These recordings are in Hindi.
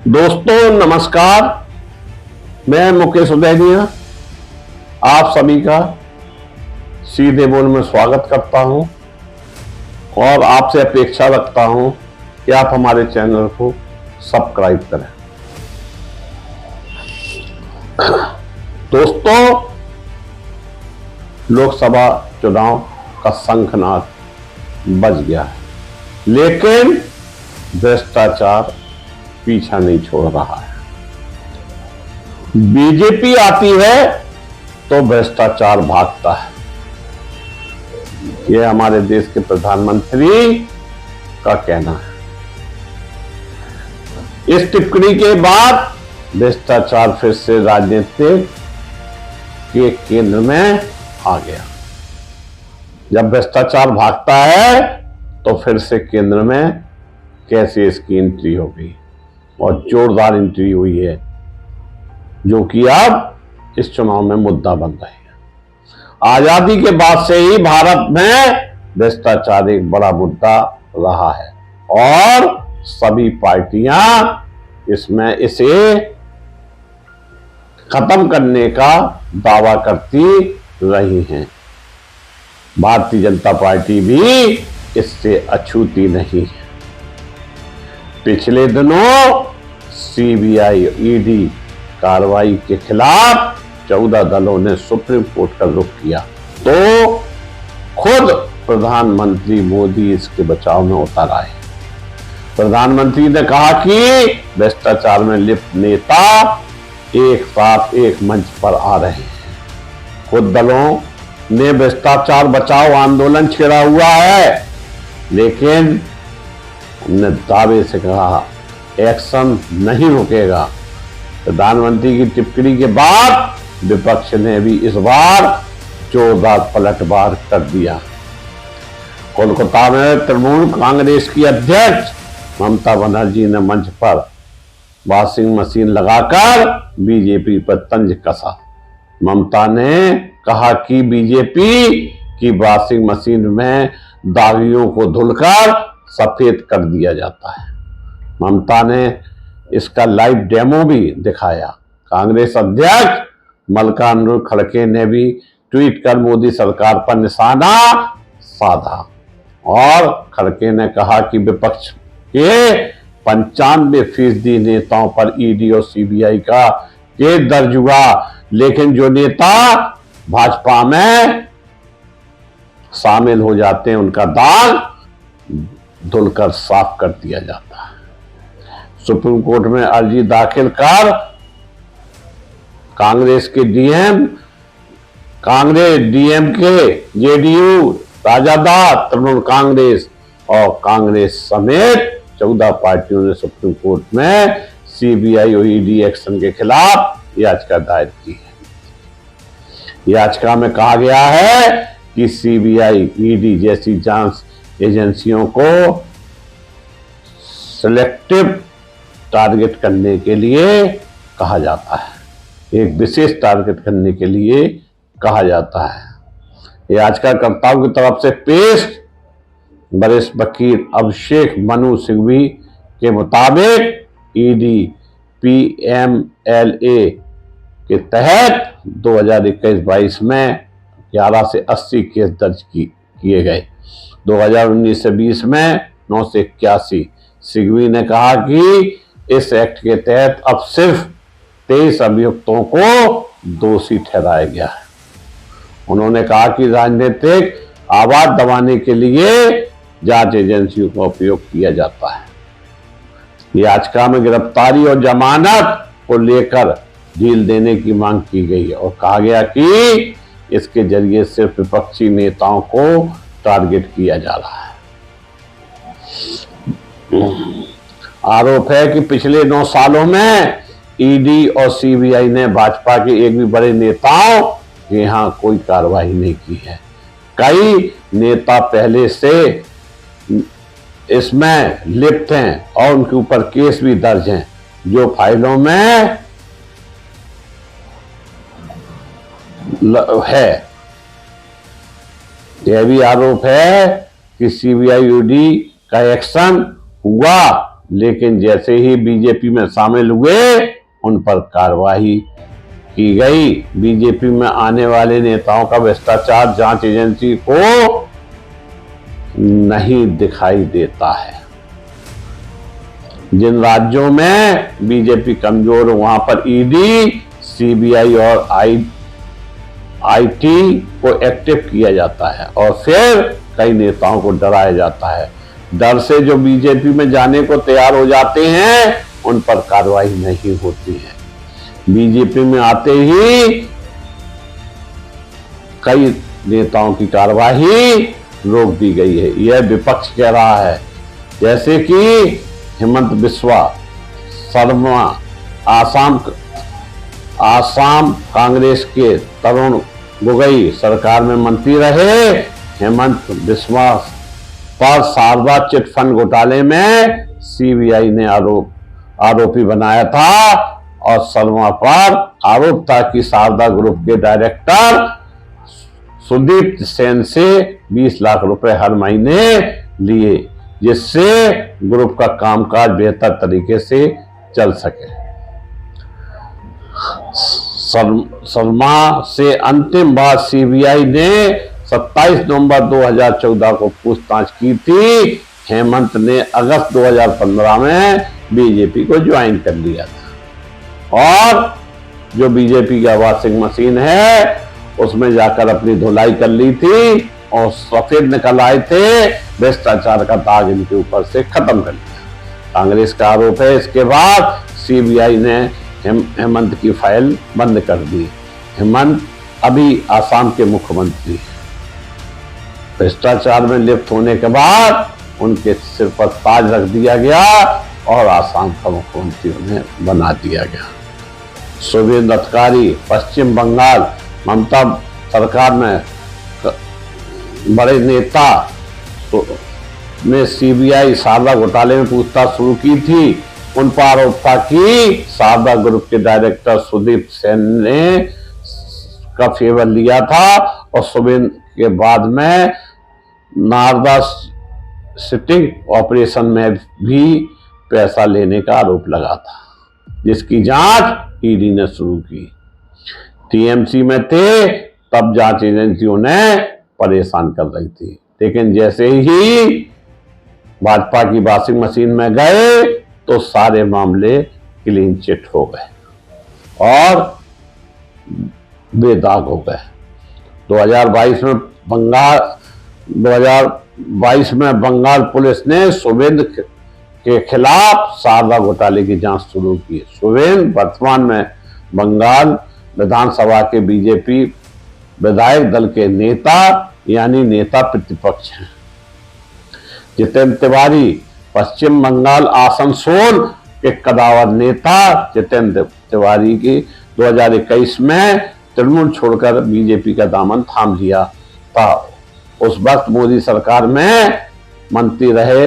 दोस्तों नमस्कार। मैं मुकेश उदैनिया आप सभी का सीधे बोल में स्वागत करता हूं और आपसे अपेक्षा रखता हूं कि आप हमारे चैनल को सब्सक्राइब करें। दोस्तों, लोकसभा चुनाव का शंखनाद बज गया है, लेकिन भ्रष्टाचार पीछा नहीं छोड़ रहा है। बीजेपी आती है तो भ्रष्टाचार भागता है। यह हमारे देश के प्रधानमंत्री का कहना है। इस टिप्पणी के बाद भ्रष्टाचार फिर से राजनीति के केंद्र में आ गया। जब भ्रष्टाचार भागता है तो फिर से केंद्र में कैसे इसकी एंट्री हो गई और जोरदार एंट्री हुई है, जो कि अब इस चुनाव में मुद्दा बन रही है। आजादी के बाद से ही भारत में भ्रष्टाचार एक बड़ा मुद्दा रहा है और सभी पार्टियां इसे खत्म करने का दावा करती रही हैं। भारतीय जनता पार्टी भी इससे अछूती नहीं है। पिछले दिनों सीबीआई ईडी कार्रवाई के खिलाफ 14 दलों ने सुप्रीम कोर्ट का रुख किया तो खुद प्रधानमंत्री मोदी इसके बचाव में उतर आए। प्रधानमंत्री ने कहा कि भ्रष्टाचार में लिप्त नेता एक साथ एक मंच पर आ रहे हैं। खुद दलों ने भ्रष्टाचार बचाओ आंदोलन छेड़ा हुआ है, लेकिन हमने दावे से कहा एक्शन नहीं रुकेगा। प्रधानमंत्री की टिप्पणी के बाद विपक्ष ने भी इस बार जोरदार पलटवार कर दिया। कोलकाता में तृणमूल कांग्रेस की अध्यक्ष ममता बनर्जी ने मंच पर वॉशिंग मशीन लगाकर बीजेपी पर तंज कसा। ममता ने कहा कि बीजेपी की वॉशिंग मशीन में दागियों को धुलकर सफेद कर दिया जाता है। ममता ने इसका लाइव डेमो भी दिखाया। कांग्रेस अध्यक्ष मल्लिकार्जुन खड़गे ने भी ट्वीट कर मोदी सरकार पर निशाना साधा और खड़गे ने कहा कि विपक्ष के 95% नेताओं पर ईडी और सीबीआई का केस दर्ज हुआ, लेकिन जो नेता भाजपा में शामिल हो जाते हैं उनका दाग धुलकर साफ कर दिया जाता है। सुप्रीम कोर्ट में अर्जी दाखिल कर कांग्रेस डीएमके, जेडीयू, राजद, तृणमूल कांग्रेस और कांग्रेस समेत 14 पार्टियों ने सुप्रीम कोर्ट में सीबीआई और ईडी एक्शन के खिलाफ याचिका दायर की है। याचिका में कहा गया है कि सीबीआई, ईडी जैसी जांच एजेंसियों को सिलेक्टिव टारगेट करने के लिए कहा जाता है, एक विशेष टारगेट करने के लिए कहा जाता है। याचिकाकर्ताओं की तरफ से पेश वरिष्ठ वकील अभिषेक मनु सिंघवी के मुताबिक ईडी पीएमएलए के तहत 2021-22 में 11 से 80 केस दर्ज किए गए। 2019 से 20 में 9 से 81। सिंघवी ने कहा कि इस एक्ट के तहत अब सिर्फ 23 अभियुक्तों को दोषी ठहराया गया है। उन्होंने कहा कि राजनीतिक आवाज दबाने के लिए जांच एजेंसियों का उपयोग किया जाता है। याचिका में गिरफ्तारी और जमानत को लेकर ढील देने की मांग की गई और कहा गया कि इसके जरिए सिर्फ विपक्षी नेताओं को टारगेट किया जा रहा है। आरोप है कि पिछले 9 सालों में ईडी और सीबीआई ने भाजपा के एक भी बड़े नेताओं के यहां कोई कार्रवाई नहीं की है। कई नेता पहले से इसमें लिप्त हैं और उनके ऊपर केस भी दर्ज हैं, जो फाइलों में है। यह भी आरोप है कि सीबीआई ईडी का एक्शन हुआ लेकिन जैसे ही बीजेपी में शामिल हुए उन पर कार्रवाई की गई। बीजेपी में आने वाले नेताओं का भ्रष्टाचार जांच एजेंसी को नहीं दिखाई देता है। जिन राज्यों में बीजेपी कमजोर है वहां पर ईडी, सीबीआई और आईटी को एक्टिव किया जाता है और फिर कई नेताओं को डराया जाता है। डर से जो बीजेपी में जाने को तैयार हो जाते हैं उन पर कार्रवाई नहीं होती है। बीजेपी में आते ही कई नेताओं की कार्यवाही रोक दी गई है, यह विपक्ष कह रहा है। जैसे कि हेमंत बिस्वा शर्मा आसाम कांग्रेस के तरुण गोगोई सरकार में मंत्री रहे। हेमंत बिस्वा पर शारदा चिट फंड घोटाले में सीबीआई ने आरोपी बनाया था और शर्मा पर आरोप था कि शारदा ग्रुप के डायरेक्टर सुदीप सेन से 20 लाख रुपए हर महीने लिए, जिससे ग्रुप का कामकाज बेहतर तरीके से चल सके। शर्मा से अंतिम बार सीबीआई ने 27 नवंबर 2014 को पूछताछ की थी। हेमंत ने अगस्त 2015 में बीजेपी को ज्वाइन कर लिया था और जो बीजेपी का वॉशिंग मशीन है उसमें जाकर अपनी धुलाई कर ली थी और सफेद निकल आए थे। भ्रष्टाचार का दाग इनके ऊपर से खत्म कर लिया। कांग्रेस का आरोप है। इसके बाद सीबीआई ने हेमंत की फाइल बंद कर दी। हेमंत अभी आसाम के मुख्यमंत्री हैं। भ्रष्टाचार में लिप्त होने के बाद उनके सिर पर ताज रख दिया गया और आसाम का मुख्यमंत्री उन्हें बना दिया गया। शुभेंदु अधिकारी पश्चिम बंगाल ममता सरकार में बड़े नेता ने सीबीआई शारदा घोटाले में पूछताछ शुरू की थी। उन पर आरोप था कि शारदा ग्रुप के डायरेक्टर सुदीप सेन ने का फेवर लिया था और शुभेंदु के बाद में नारदा सिटिंग ऑपरेशन में भी पैसा लेने का आरोप लगा था, जिसकी जांच ईडी ने शुरू की। टीएमसी में थे तब जांच एजेंसियों ने परेशान कर रही थी, लेकिन जैसे ही भाजपा की वॉशिंग मशीन में गए तो सारे मामले क्लीन चिट हो गए और बेदाग हो गए। 2022 में बंगाल पुलिस ने शुभेंदु के खिलाफ शारदा घोटाले की जांच शुरू की। शुभेंदु वर्तमान में बंगाल विधानसभा के बीजेपी विधायक दल के नेता यानी नेता प्रतिपक्ष हैं। जितेंद्र तिवारी पश्चिम बंगाल आसनसोल के कदावर नेता जितेंद्र तिवारी की 2021 में तृणमूल छोड़कर बीजेपी का दामन थाम लिया था। उस वक्त मोदी सरकार में मंत्री रहे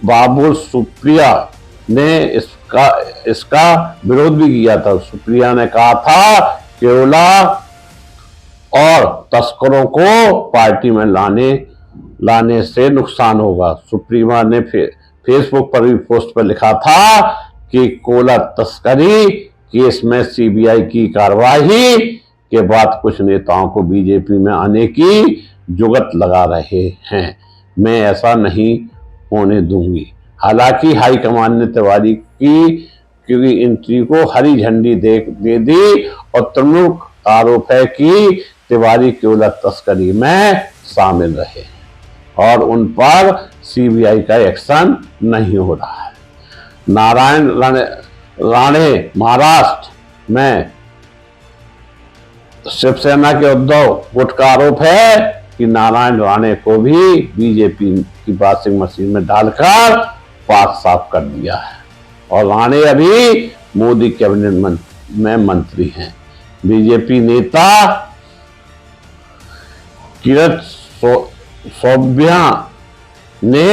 बाबुल सुप्रिया ने इसका विरोध भी किया था। सुप्रिया ने कहा था केवला और तस्करों को पार्टी में लाने से नुकसान होगा। सुप्रीमा ने फेसबुक पर भी पोस्ट पर लिखा था कि कोला तस्करी केस में सीबीआई की कार्रवाई के बाद कुछ नेताओं को बीजेपी में आने की जुगत लगा रहे हैं। मैं ऐसा नहीं होने दूंगी। हालांकि हाईकमान ने तिवारी की एंट्री को हरी झंडी दे दी और तृणमूल आरोप है कि तिवारी केवल तस्करी में शामिल रहे और उन पर सीबीआई का एक्शन नहीं हो रहा है। नारायण राणे महाराष्ट्र में शिवसेना के उद्धव गुट का आरोप है कि नारायण राणे को भी बीजेपी की वॉशिंग मशीन में डालकर पाक साफ कर दिया है और राणे अभी मोदी कैबिनेट में मंत्री हैं। बीजेपी नेता किरण सोभ्या ने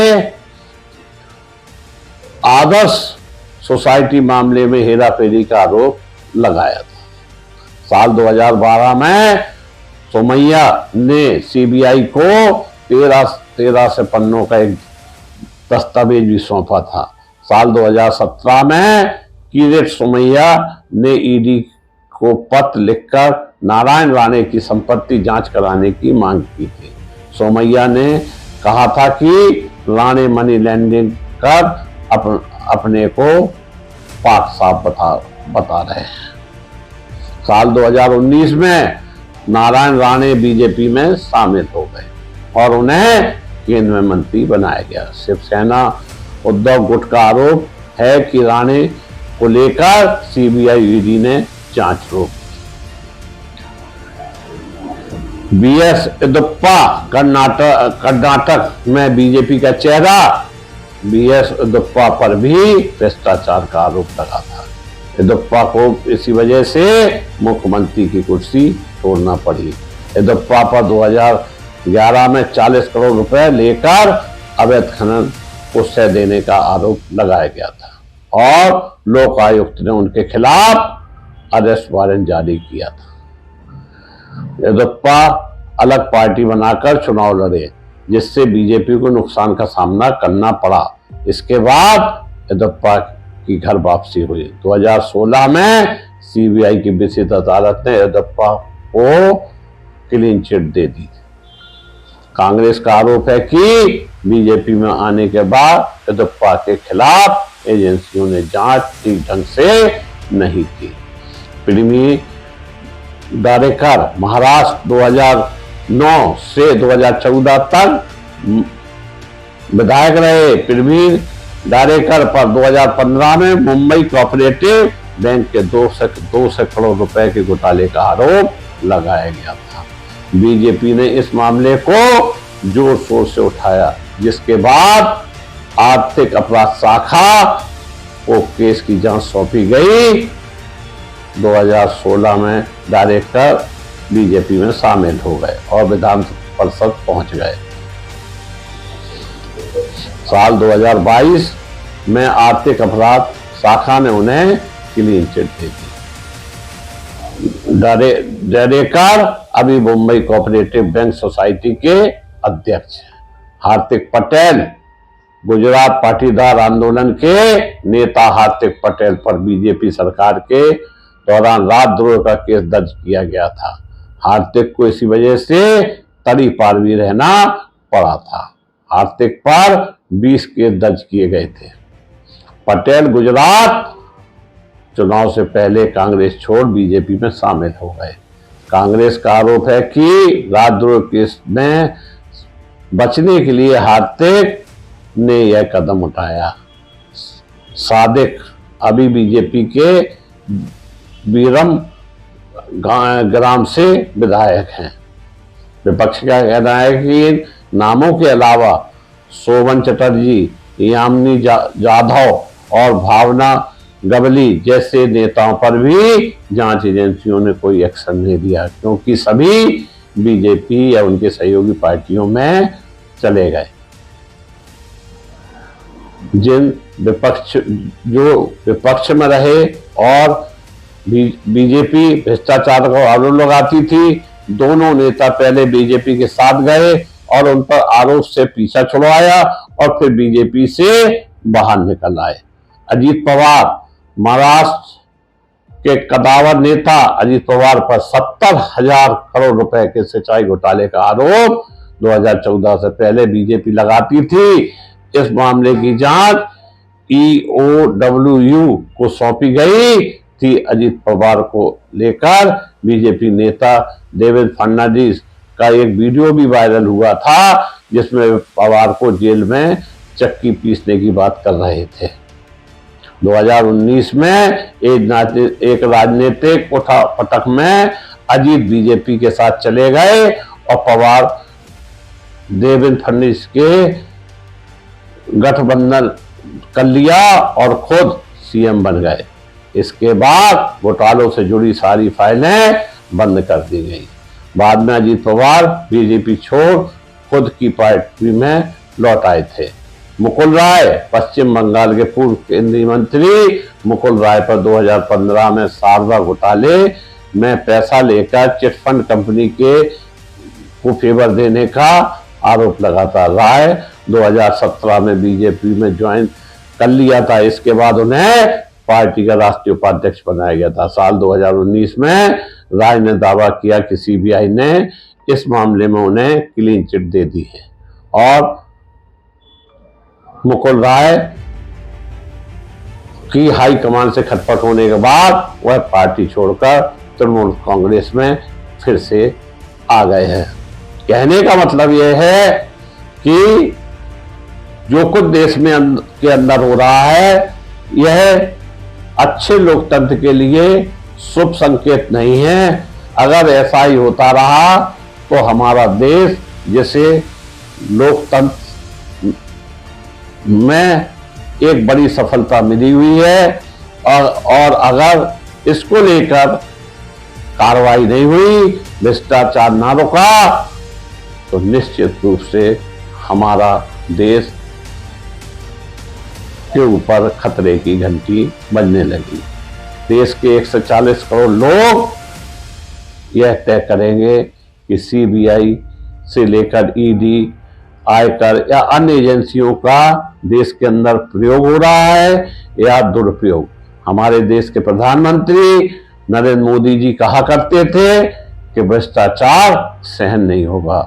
आदर्श सोसाइटी मामले में हेराफेरी का आरोप लगाया था। साल 2012 में सोमैया ने सीबीआई को 13 से पन्नों का एक दस्तावेज भी सौंपा था। साल 2017 में किरीट सोमैया ने ईडी को पत्र लिखकर नारायण राणे की संपत्ति जांच कराने की मांग की थी। सोमैया ने कहा था कि राणे मनी लैंडिंग कर अपने को पाक साफ बता रहे हैं। साल 2019 में नारायण राणे बीजेपी में शामिल हो गए और उन्हें केंद्र में मंत्री बनाया गया। शिवसेना उद्धव गुट का आरोप है कि राणे को लेकर सीबीआई ईडी ने जांच रोक दी। बीएस येदियुरप्पा कर्नाटक में बीजेपी का चेहरा। बीएस येदियुरप्पा पर भी भ्रष्टाचार का आरोप लगा था। येदियुरप्पा को इसी वजह से मुख्यमंत्री की कुर्सी छोड़ना पड़ी। येदियुरप्पा पर 2011 में 40 करोड़ रुपए लेकर अवैध खनन को सह देने का आरोप लगाया गया था और लोक आयुक्त ने उनके खिलाफ अरेस्ट वारंट जारी किया था। येदियुरप्पा अलग पार्टी बनाकर चुनाव लड़े, जिससे बीजेपी को नुकसान का सामना करना पड़ा। इसके बाद येदियुरप्पा की घर वापसी हुई। 2016 में सीबीआई की विशेष अदालत ने येदियुरप्पा को क्लीन चिट दे दी। कांग्रेस का आरोप है कि बीजेपी में आने के बाद येदियुरप्पा के खिलाफ एजेंसियों ने जांच ठीक ढंग से नहीं की। पिड़मी दारेकर महाराष्ट्र 2009 से 2014 तक विधायक रहे। पिड़मी दारेकर पर 2015 में मुंबई कोऑपरेटिव बैंक के 200 करोड़ रुपए के घोटाले का आरोप लगाया गया था। बीजेपी ने इस मामले को जोर शोर से उठाया, जिसके बाद आर्थिक अपराध शाखा को केस की जांच सौंपी गई। 2016 में दारेकर बीजेपी में शामिल हो गए और विधान परिषद पहुंच गए। साल 2022 में आर्थिक अपराध शाखा ने उन्हें क्लीन चिट दे दी। दारेकर अभी मुंबई कोऑपरेटिव बैंक सोसाइटी के अध्यक्ष हैं। हार्दिक पटेल गुजरात पाटीदार आंदोलन के नेता हार्दिक पटेल पर बीजेपी सरकार के दौरान राजद्रोह का केस दर्ज किया गया था। हार्दिक को इसी वजह से तड़ी पार भी रहना पड़ा था। हार्दिक पर 20 केस दर्ज किए गए थे। पटेल गुजरात चुनाव से पहले कांग्रेस छोड़ बीजेपी में शामिल हो गए। कांग्रेस का आरोप है कि राजद्रोह केस में बचने के लिए हार्दिक ने यह कदम उठाया। सादिक अभी बीजेपी के बीरम ग्राम से विधायक हैं। विपक्ष का कहना है कि नामों के अलावा शोभन चटर्जी, यामिनी जाधव और भावना गवली जैसे नेताओं पर भी जांच एजेंसियों ने कोई एक्शन नहीं दिया, क्योंकि सभी बीजेपी या उनके सहयोगी पार्टियों में चले गए। जो विपक्ष में रहे और बीजेपी भ्रष्टाचार को आरोप लगाती थी, दोनों नेता पहले बीजेपी के साथ गए और उन पर आरोप से पीछा छुड़वाया और फिर बीजेपी से बाहर निकल आए। अजीत पवार महाराष्ट्र के कदावर नेता अजीत पवार पर 70,000 करोड़ रुपए के सिंचाई घोटाले का आरोप 2014 से पहले बीजेपी लगाती थी। इस मामले की जांच EOW को सौंपी गई थी। अजीत पवार को लेकर बीजेपी नेता देवेंद्र फडणवीस का एक वीडियो भी वायरल हुआ था, जिसमें पवार को जेल में चक्की पीसने की बात कर रहे थे। 2019 में एक राजनीतिक उठापटक में अजीत बीजेपी के साथ चले गए और पवार देवेंद्र फडणवीस के गठबंधन कर लिया और खुद सीएम बन गए। इसके बाद घोटालों से जुड़ी सारी फाइलें बंद कर दी गई। बाद में अजीत पवार बीजेपी छोड़ खुद की पार्टी में लौट आए थे। मुकुल राय पश्चिम बंगाल के पूर्व केंद्रीय मंत्री मुकुल राय पर 2015 में शारदा घोटाले में पैसा लेकर चिटफंड कंपनी को फेवर देने का आरोप लगा था। राय 2017 में बीजेपी में ज्वाइन कर लिया था। इसके बाद उन्हें पार्टी का राष्ट्रीय उपाध्यक्ष बनाया गया था। साल 2019 में राय ने दावा किया कि सीबीआई ने इस मामले में उन्हें क्लीन चिट दे दी है और मुकुल राय की हाईकमान से खटपट होने के बाद वह पार्टी छोड़कर तृणमूल कांग्रेस में फिर से आ गए हैं। कहने का मतलब यह है कि जो कुछ देश में के अंदर हो रहा है यह अच्छे लोकतंत्र के लिए शुभ संकेत नहीं है। अगर ऐसा ही होता रहा तो हमारा देश, जिसे लोकतंत्र में एक बड़ी सफलता मिली हुई है, और अगर इसको लेकर कार्रवाई नहीं हुई, भ्रष्टाचार ना रुका, तो निश्चित रूप से हमारा देश के ऊपर खतरे की घंटी बजने लगी। देश के 140 करोड़ लोग यह तय करेंगे कि सीबीआई से लेकर ईडी, आयकर या अन्य एजेंसियों का देश के अंदर प्रयोग हो रहा है या दुरुपयोग। हमारे देश के प्रधानमंत्री नरेंद्र मोदी जी कहा करते थे कि भ्रष्टाचार सहन नहीं होगा।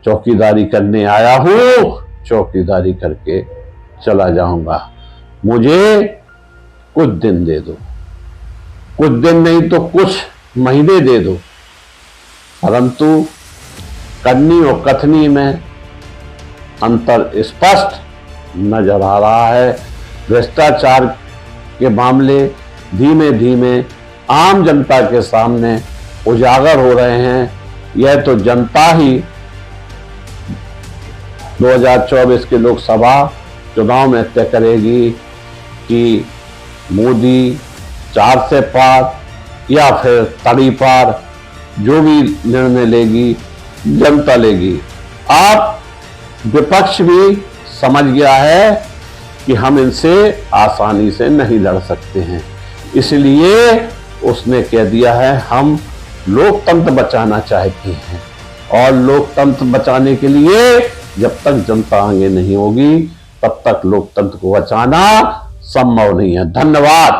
चौकीदारी करने आया हूं, चौकीदारी करके चला जाऊंगा। मुझे कुछ दिन दे दो, कुछ दिन नहीं तो कुछ महीने दे दो, परंतु करनी और कथनी में अंतर स्पष्ट नजर आ रहा है। भ्रष्टाचार के मामले धीमे धीमे आम जनता के सामने उजागर हो रहे हैं। यह तो जनता ही 2024 के लोकसभा चुनाव में तय करेगी कि मोदी 4 से पार या फिर तड़ी पार, जो भी निर्णय लेगी जनता लेगी। आप विपक्ष भी समझ गया है कि हम इनसे आसानी से नहीं लड़ सकते हैं, इसलिए उसने कह दिया है हम लोकतंत्र बचाना चाहते हैं, और लोकतंत्र बचाने के लिए जब तक जनता आगे नहीं होगी तब तक लोकतंत्र को बचाना संभव नहीं है। धन्यवाद।